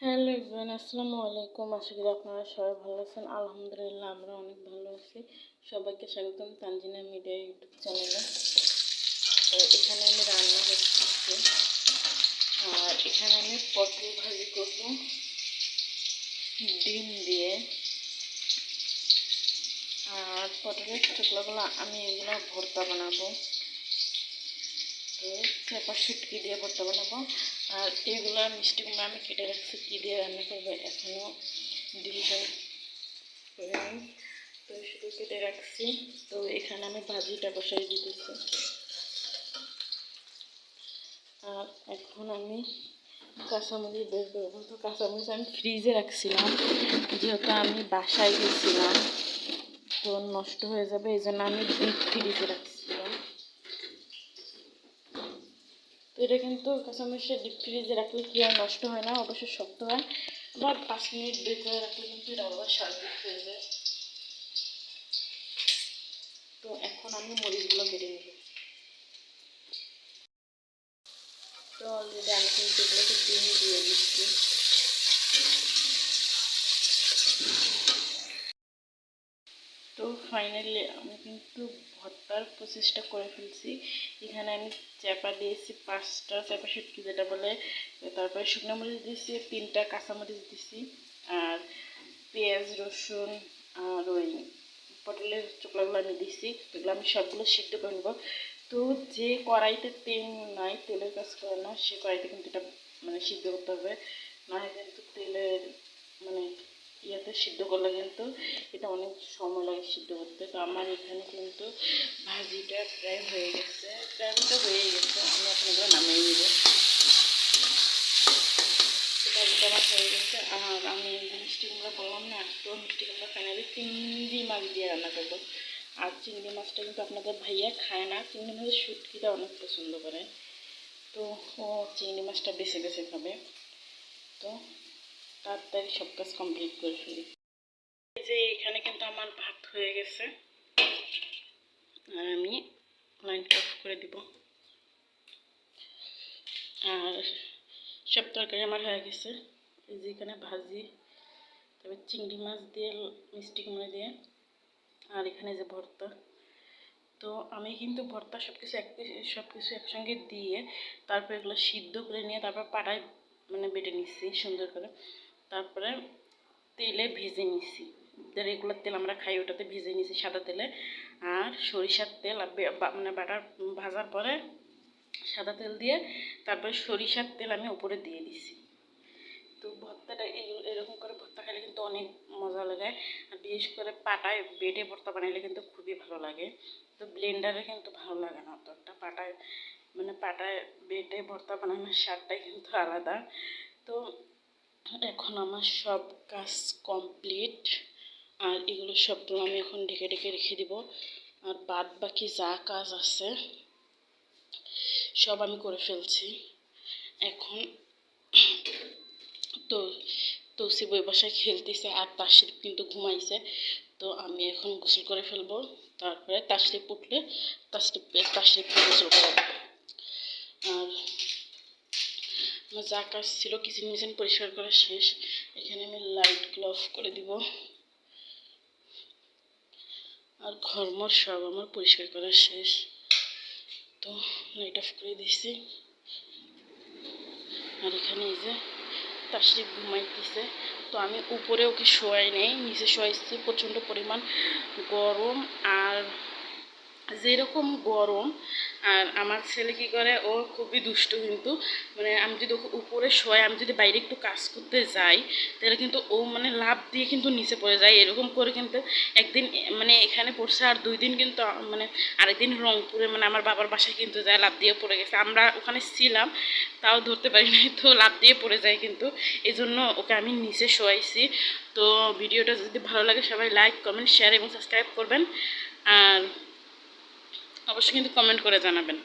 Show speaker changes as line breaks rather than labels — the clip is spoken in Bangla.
হ্যালো এভরিওয়ান, আসসালামু আলাইকুম। আশা করি আপনারা সবাই ভালো আছেন। আলহামদুলিল্লাহ আমরা অনেক ভালো আছি। সবাইকে স্বাগতম তানজিনা মিডিয়া ইউটিউব চ্যানেলে। তো এখানে আমি রান্না করতেছি, আর এখানে আমি পটল ভাজি করব ডিম দিয়ে। আর পটলের টুকরাগুলো আমি এগুলো ভর্তা বানাবো, তো চেপা শুটকি দিয়ে ভর্তা বানাবো। আর এগুলো মিষ্টি কুমড়া আমি কেটে রাখছি, কী দিয়ে রান্না করবো এখনও ডিভিশন করিনি, তো শুধু কেটে রাখছি। তো এখানে আমি ভাজিটা বসাই দিতেছি। আর এখন আমি কাঁচামরিচ বের করবো। তো কাঁচামরিচ আমি ফ্রিজে রাখছিলাম, যেহেতু আমি বাসায় গেছিলাম তো নষ্ট হয়ে যাবে, এই জন্য আমি ডিপ ফ্রিজে রাখছিলাম। তো এটা কিন্তু কাঁচামরিচটা ডিপ ফ্রিজে রাখলে কি আর নষ্ট হয় না, অবশ্য শক্ত হয়। আবার 5 মিনিট বের করে রাখলে কিন্তু এটা আবার স্বাভাবিক হয়ে যায়। তো এখন আমি মরিচগুলো কেটে নেব। তো অলরেডি আমি কিন্তু এগুলোকে ডিম দিয়ে দিচ্ছি। তো ফাইনালি আমি কিন্তু ভর্তার প্রসেসটা করে ফেলছি। এখানে আমি চাপা দিয়েছি 5টা চাপা শুটকি যেটা বলে, তারপরে শুকনো মরিচ দিয়েছি 3টা, কাঁচামরিচ দিয়েছি, আর পেঁয়াজ রসুন আর ওই পটলের চোকলাগুলো আমি দিছি। এগুলো আমি সবগুলো সিদ্ধ করে নেব। তো যে কড়াইতে তেল নাই, তেলের কাজ করে না, সে কড়াইতে কিন্তু এটা সিদ্ধ করতে হবে, না হয় কিন্তু তেলের ইয়াতে সিদ্ধ করলে কিন্তু এটা অনেক সময় লাগে সিদ্ধ করতে। তো আমার এখানে কিন্তু ভাজিটা প্রায় হয়ে গেছে, প্রায়টা হয়ে গেছে। আমি এখন এগুলো নামিয়ে নেব। ভাজিটা আমার হয়ে গেছে। আর আমি মিষ্টি কুমড়া বললাম না, তো মিষ্টি কুমড়া ফাইনালি চিংড়ি মাছ দিয়ে রান্না করবো। আর চিংড়ি মাছটা কিন্তু আপনাদের ভাইয়া খায় না, চিংড়ি মাছের শুটকিটা অনেক পছন্দ করে, তো ও চিংড়ি মাছটা বেছে বেছে খাবে। তো তাড়াতাড়ি সব কাজ কমপ্লিট করে ফেলি। এই যে এখানে কিন্তু আমার ভাত হয়ে গেছে, আর আমি লাইনটা অফ করে দিব। আর সব তরকারি আমার হয়ে গেছে। এই যে এখানে ভাজি, তারপর চিংড়ি মাছ দিয়ে মিষ্টি কুমড়া দিয়ে, আর এখানে যে ভর্তা। তো আমি কিন্তু ভর্তা সব কিছু একসঙ্গে দিয়ে তারপর এগুলো সিদ্ধ করে নিয়ে তারপর পাটায় বেটে নিচ্ছি সুন্দর করে, তারপরে তেলে ভেজে নিচ্ছি। রেগুলার তেল আমরা খাই ওটাতে ভেজে নিয়েছি সাদা তেলে। আর সরিষার তেল বাটার ভাজার পরে সাদা তেল দিয়ে তারপরে সরিষার তেল আমি উপরে দিয়ে দিছি। তো ভর্তাটা এরকম করে ভর্তা খেলে কিন্তু অনেক মজা লাগে। আর বিশেষ করে পাটায় বেটে ভর্তা বানাইলে কিন্তু খুবই ভালো লাগে। তো ব্লেন্ডারে কিন্তু ভালো লাগে না তো, একটা পাটায় বেটে ভর্তা বানানোর স্বাদটাই কিন্তু আলাদা। তো এখন আমার সব কাজ কমপ্লিট, আর এগুলো সবগুলো আমি এখন ঢেকে ঢেকে রেখে দিব। আর বাদ বাকি যা কাজ আছে সব আমি করে ফেলছি। এখন তো তৌসি বই বাসায় খেলতেছে, আর তাশরিফ কিন্তু ঘুমাইছে। তো আমি এখন গোসল করে ফেলবো, তারপরে তাশরিফ উঠলে তাশরিফকে গোসল করাবো। আর আমার যা কাজ ছিল কিচেন মিচেন পরিষ্কার করা শেষ। এখানে আমি লাইটগুলো অফ করে দিব, আর ঘরমর সব আমার পরিষ্কার করা শেষ। তো লাইট অফ করে দিছি। আর এখানে এই যে তাশরিফ ঘুমাইতেছে, তো আমি উপরে ওকে শোয়াই নেই, নিচে শোয়াইছি। প্রচণ্ড পরিমাণ গরম, আর যেরকম গরম, আর আমার ছেলে কী করে, ও খুবই দুষ্ট কিন্তু। আমি যদি ওকে উপরে শোয়াই, আমি যদি বাইরে একটু কাজ করতে যাই, তাহলে কিন্তু ও লাফ দিয়ে কিন্তু নিচে পড়ে যায়। এরকম করে কিন্তু একদিন এখানে পড়ছে, আর 2 দিন কিন্তু আরেকদিন রংপুরে আমার বাবার বাসায় কিন্তু যায়, লাফ দিয়ে পড়ে গেছে। আমরা ওখানে ছিলাম, তাও ধরতে পারি নাই, তো লাফ দিয়ে পড়ে যায় কিন্তু। এই জন্য ওকে আমি নিচে শোয়াইছি। তো ভিডিওটা যদি ভালো লাগে সবাই লাইক কমেন্ট শেয়ার এবং সাবস্ক্রাইব করবেন, আর অবশ্যই কিন্তু কমেন্ট করে জানাবেন।